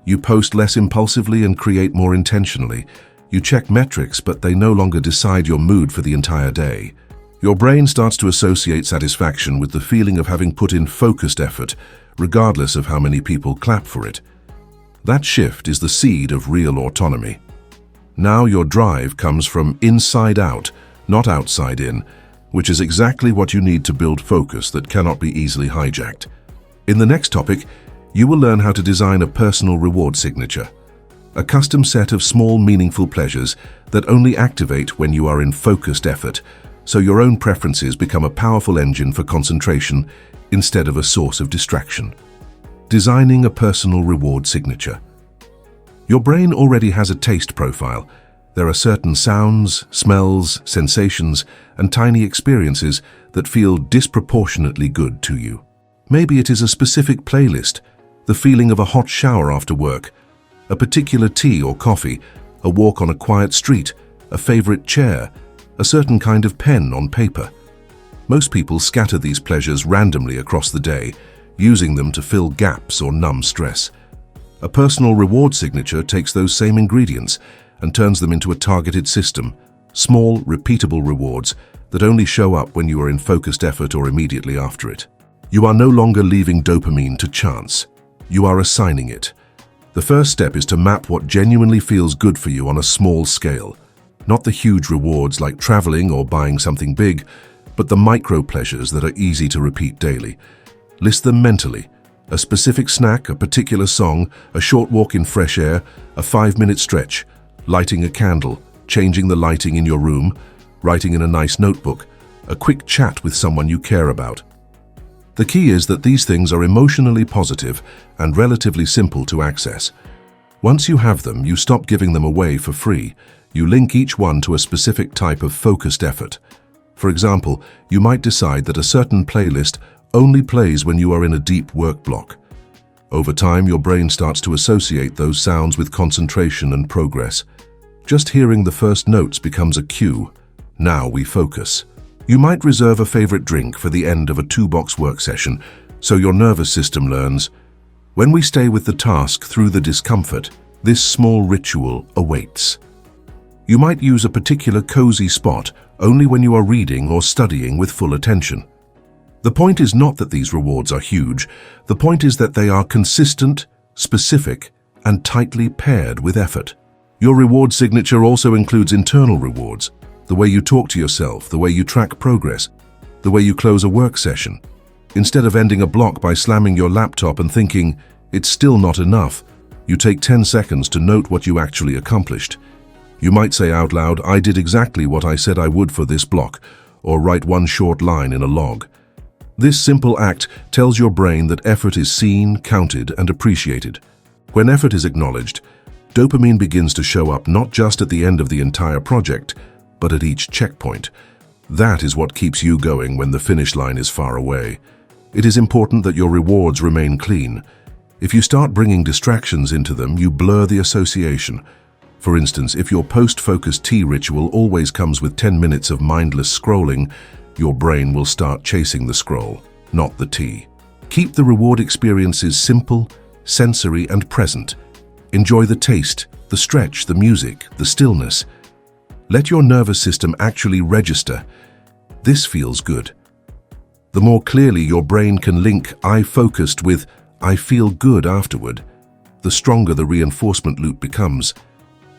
You post less impulsively and create more intentionally. You check metrics, but they no longer decide your mood for the entire day. Your brain starts to associate satisfaction with the feeling of having put in focused effort, regardless of how many people clap for it. That shift is the seed of real autonomy. Now your drive comes from inside out, not outside in, which is exactly what you need to build focus that cannot be easily hijacked. In the next topic, you will learn how to design a personal reward signature, a custom set of small, meaningful pleasures that only activate when you are in focused effort, so your own preferences become a powerful engine for concentration instead of a source of distraction. Designing a personal reward signature. Your brain already has a taste profile. There are certain sounds, smells, sensations, and tiny experiences that feel disproportionately good to you. Maybe it is a specific playlist, the feeling of a hot shower after work, a particular tea or coffee, a walk on a quiet street, a favorite chair, a certain kind of pen on paper. Most people scatter these pleasures randomly across the day, using them to fill gaps or numb stress. A personal reward signature takes those same ingredients and turns them into a targeted system, small, repeatable rewards that only show up when you are in focused effort or immediately after it. You are no longer leaving dopamine to chance. You are assigning it. The first step is to map what genuinely feels good for you on a small scale. Not the huge rewards like traveling or buying something big, but the micro pleasures that are easy to repeat daily. List them mentally. A specific snack, a particular song, a short walk in fresh air, a 5-minute stretch, lighting a candle, changing the lighting in your room, writing in a nice notebook, a quick chat with someone you care about. The key is that these things are emotionally positive and relatively simple to access. Once you have them, you stop giving them away for free. You link each one to a specific type of focused effort. For example, you might decide that a certain playlist only plays when you are in a deep work block. Over time, your brain starts to associate those sounds with concentration and progress. Just hearing the first notes becomes a cue. Now we focus. You might reserve a favorite drink for the end of a 2-box work session, so your nervous system learns. When we stay with the task through the discomfort, this small ritual awaits. You might use a particular cozy spot only when you are reading or studying with full attention. The point is not that these rewards are huge. The point is that they are consistent, specific, and tightly paired with effort. Your reward signature also includes internal rewards, the way you talk to yourself, the way you track progress, the way you close a work session. Instead of ending a block by slamming your laptop and thinking, it's still not enough, you take 10 seconds to note what you actually accomplished. You might say out loud, I did exactly what I said I would for this block, or write one short line in a log. This simple act tells your brain that effort is seen, counted, and appreciated. When effort is acknowledged, dopamine begins to show up not just at the end of the entire project, but at each checkpoint. That is what keeps you going when the finish line is far away. It is important that your rewards remain clean. If you start bringing distractions into them, you blur the association. For instance, if your post-focused tea ritual always comes with 10 minutes of mindless scrolling, your brain will start chasing the scroll, not the tea. Keep the reward experiences simple, sensory, and present. Enjoy the taste, the stretch, the music, the stillness. Let your nervous system actually register. This feels good. The more clearly your brain can link I focused with I feel good afterward, the stronger the reinforcement loop becomes.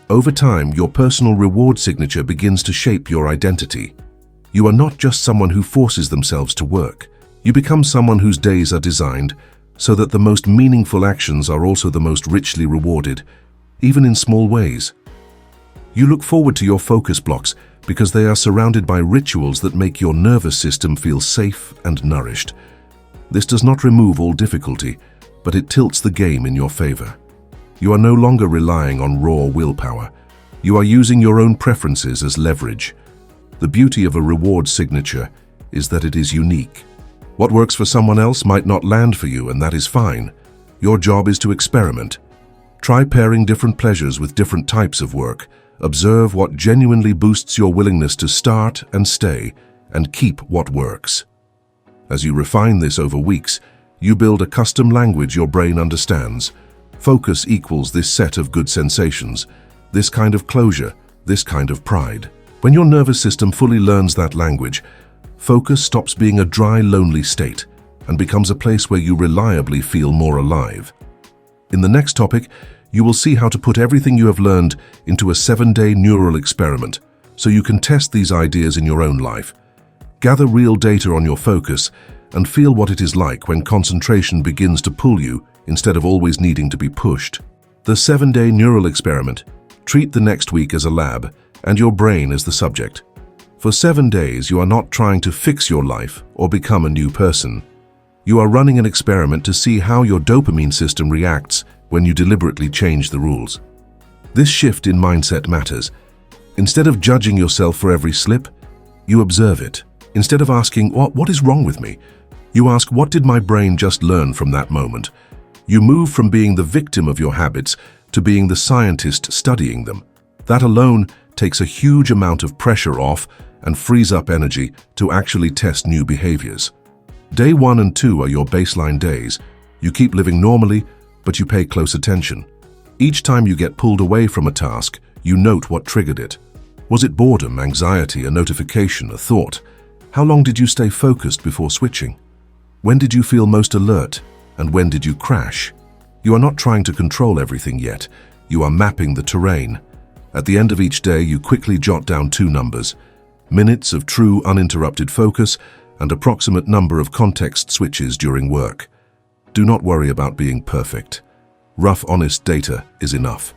Over time, your personal reward signature begins to shape your identity. You are not just someone who forces themselves to work. You become someone whose days are designed so that the most meaningful actions are also the most richly rewarded, even in small ways. You look forward to your focus blocks because they are surrounded by rituals that make your nervous system feel safe and nourished. This does not remove all difficulty, but it tilts the game in your favor. You are no longer relying on raw willpower. You are using your own preferences as leverage. The beauty of a reward signature is that it is unique. What works for someone else might not land for you, and that is fine. Your job is to experiment. Try pairing different pleasures with different types of work. Observe what genuinely boosts your willingness to start and stay, and keep what works. As you refine this over weeks, you build a custom language your brain understands. Focus equals this set of good sensations, this kind of closure, this kind of pride. When your nervous system fully learns that language, focus stops being a dry, lonely state and becomes a place where you reliably feel more alive. In the next topic, you will see how to put everything you have learned into a 7-day neural experiment so you can test these ideas in your own life. Gather real data on your focus and feel what it is like when concentration begins to pull you instead of always needing to be pushed. The 7-day neural experiment. Treat the next week as a lab and your brain as the subject. For 7 days, you are not trying to fix your life or become a new person. You are running an experiment to see how your dopamine system reacts when you deliberately change the rules. This shift in mindset matters. Instead of judging yourself for every slip, you observe it. Instead of asking, what is wrong with me? You ask, what did my brain just learn from that moment? You move from being the victim of your habits to being the scientist studying them. That alone takes a huge amount of pressure off and frees up energy to actually test new behaviors. Day 1 and 2 are your baseline days. You keep living normally, but you pay close attention. Each time you get pulled away from a task, you note what triggered it. Was it boredom, anxiety, a notification, a thought? How long did you stay focused before switching? When did you feel most alert, and when did you crash? You are not trying to control everything yet. You are mapping the terrain. At the end of each day, you quickly jot down 2 numbers: minutes of true uninterrupted focus and approximate number of context switches during work. Do not worry about being perfect. Rough, honest data is enough.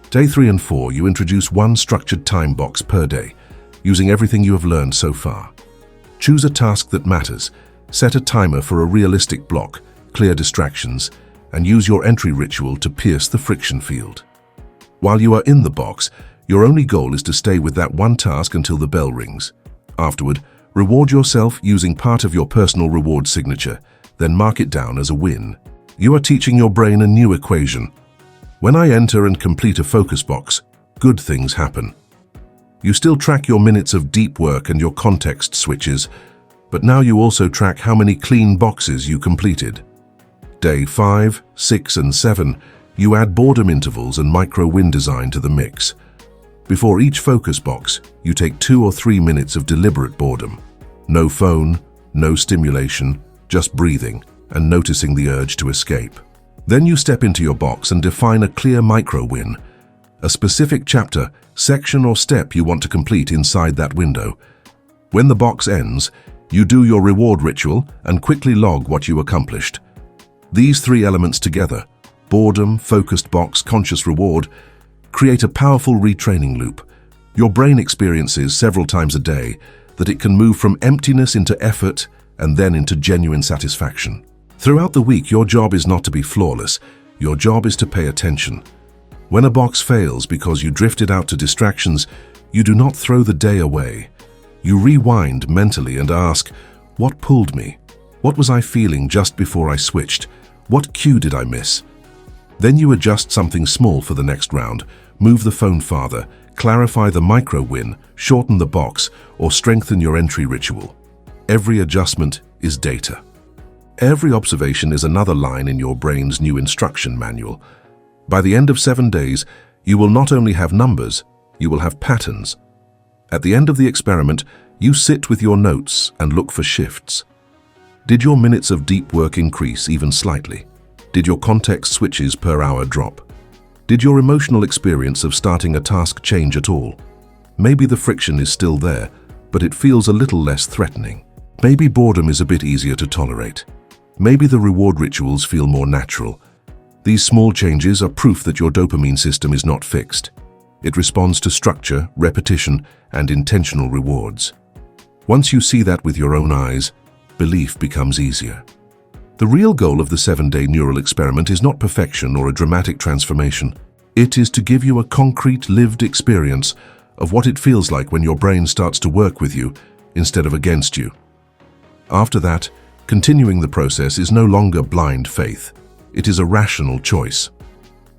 Day 3 and 4, you introduce 1 structured time box per day, using everything you have learned so far. Choose a task that matters, set a timer for a realistic block, clear distractions, and use your entry ritual to pierce the friction field. While you are in the box, your only goal is to stay with that one task until the bell rings. Afterward, reward yourself using part of your personal reward signature, then mark it down as a win. You are teaching your brain a new equation. When I enter and complete a focus box, good things happen. You still track your minutes of deep work and your context switches, but now you also track how many clean boxes you completed. Day 5, 6, and 7, you add boredom intervals and micro-win design to the mix. Before each focus box, you take 2 or 3 minutes of deliberate boredom. No phone, no stimulation, just breathing and noticing the urge to escape. Then you step into your box and define a clear micro-win, a specific chapter, section, or step you want to complete inside that window. When the box ends, you do your reward ritual and quickly log what you accomplished. These 3 elements together, boredom, focused box, conscious reward, create a powerful retraining loop. Your brain experiences several times a day that it can move from emptiness into effort and then into genuine satisfaction. Throughout the week, your job is not to be flawless. Your job is to pay attention. When a box fails because you drifted out to distractions, you do not throw the day away. You rewind mentally and ask, what pulled me? What was I feeling just before I switched? What cue did I miss? Then you adjust something small for the next round, move the phone farther, clarify the micro-win, shorten the box, or strengthen your entry ritual. Every adjustment is data. Every observation is another line in your brain's new instruction manual. By the end of 7 days, you will not only have numbers, you will have patterns. At the end of the experiment, you sit with your notes and look for shifts. Did your minutes of deep work increase even slightly? Did your context switches per hour drop? Did your emotional experience of starting a task change at all? Maybe the friction is still there, but it feels a little less threatening. Maybe boredom is a bit easier to tolerate. Maybe the reward rituals feel more natural. These small changes are proof that your dopamine system is not fixed. It responds to structure, repetition, and intentional rewards. Once you see that with your own eyes, belief becomes easier. The real goal of the 7-day neural experiment is not perfection or a dramatic transformation. It is to give you a concrete, lived experience of what it feels like when your brain starts to work with you instead of against you. After that, continuing the process is no longer blind faith. It is a rational choice.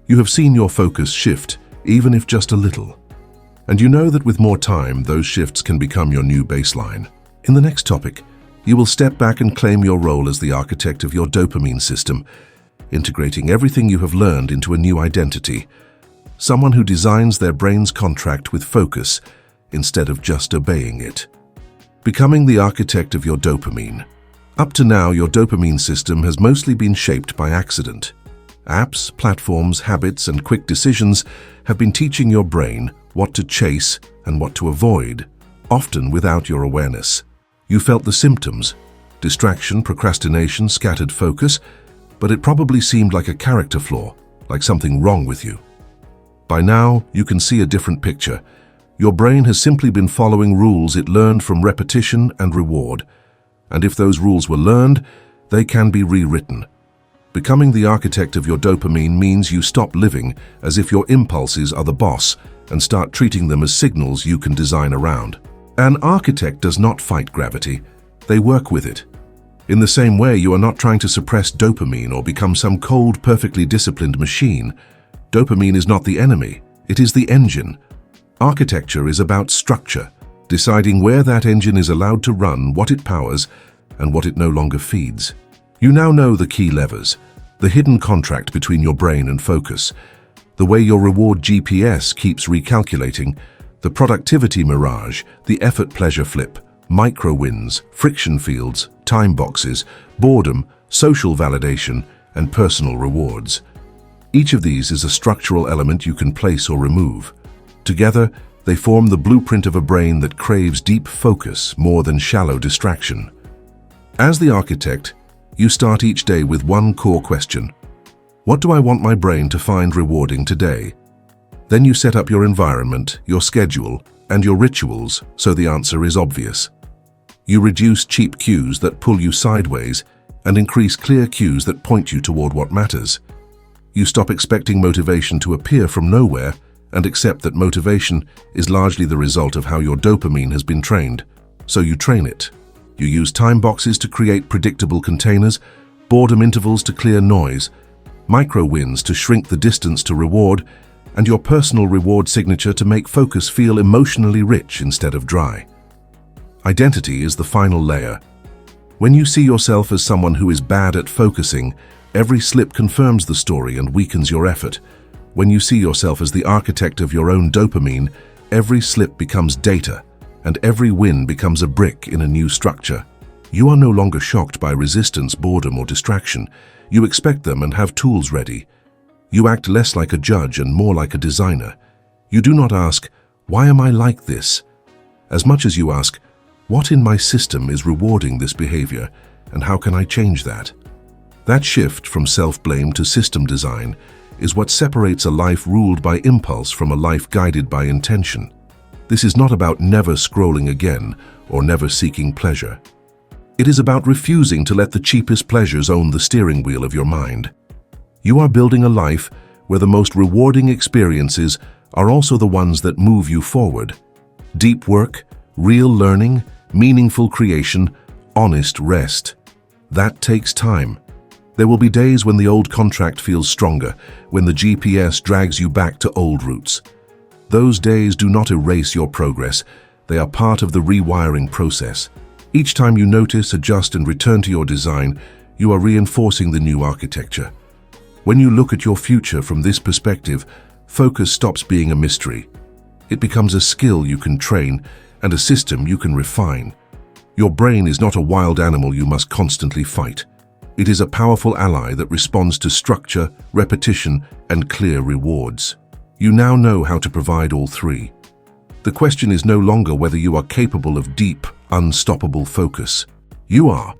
You have seen your focus shift, even if just a little. And you know that with more time, those shifts can become your new baseline. In the next topic, you will step back and claim your role as the architect of your dopamine system, integrating everything you have learned into a new identity. Someone who designs their brain's contract with focus instead of just obeying it. Becoming the architect of your dopamine. Up to now, your dopamine system has mostly been shaped by accident. Apps, platforms, habits, and quick decisions have been teaching your brain what to chase and what to avoid, often without your awareness. You felt the symptoms: distraction, procrastination, scattered focus, but it probably seemed like a character flaw, like something wrong with you. By now, you can see a different picture. Your brain has simply been following rules it learned from repetition and reward. And if those rules were learned, they can be rewritten. Becoming the architect of your dopamine means you stop living as if your impulses are the boss and start treating them as signals you can design around. An architect does not fight gravity, they work with it. In the same way, you are not trying to suppress dopamine or become some cold, perfectly disciplined machine. Dopamine is not the enemy, it is the engine. Architecture is about structure, deciding where that engine is allowed to run, what it powers, and what it no longer feeds. You now know the key levers, the hidden contract between your brain and focus, the way your reward GPS keeps recalculating, the productivity mirage, the effort-pleasure flip, micro-wins, friction fields, time boxes, boredom, social validation, and personal rewards. Each of these is a structural element you can place or remove. Together, they form the blueprint of a brain that craves deep focus more than shallow distraction. As the architect, you start each day with one core question. What do I want my brain to find rewarding today? Then you set up your environment, your schedule, and your rituals so the answer is obvious. You reduce cheap cues that pull you sideways and increase clear cues that point you toward what matters. You stop expecting motivation to appear from nowhere and accept that motivation is largely the result of how your dopamine has been trained. So you train it. You use time boxes to create predictable containers, boredom intervals to clear noise, micro-wins to shrink the distance to reward, and your personal reward signature to make focus feel emotionally rich instead of dry. Identity is the final layer. When you see yourself as someone who is bad at focusing, every slip confirms the story and weakens your effort. When you see yourself as the architect of your own dopamine, every slip becomes data, and every win becomes a brick in a new structure. You are no longer shocked by resistance, boredom, or distraction. You expect them and have tools ready. You act less like a judge and more like a designer. You do not ask, "Why am I like this?" as much as you ask, "What in my system is rewarding this behavior, and how can I change that?" That shift from self-blame to system design is what separates a life ruled by impulse from a life guided by intention. This is not about never scrolling again or never seeking pleasure. It is about refusing to let the cheapest pleasures own the steering wheel of your mind. You are building a life where the most rewarding experiences are also the ones that move you forward. Deep work, real learning, meaningful creation, honest rest. That takes time. There will be days when the old contract feels stronger, when the GPS drags you back to old roots. Those days do not erase your progress. They are part of the rewiring process. Each time you notice, adjust, and return to your design, you are reinforcing the new architecture. When you look at your future from this perspective, focus stops being a mystery. It becomes a skill you can train and a system you can refine. Your brain is not a wild animal you must constantly fight. It is a powerful ally that responds to structure, repetition, and clear rewards. You now know how to provide all three. The question is no longer whether you are capable of deep, unstoppable focus. You are.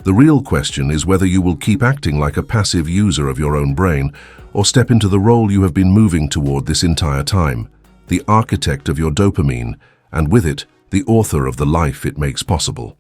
The real question is whether you will keep acting like a passive user of your own brain or step into the role you have been moving toward this entire time, the architect of your dopamine, and with it, the author of the life it makes possible.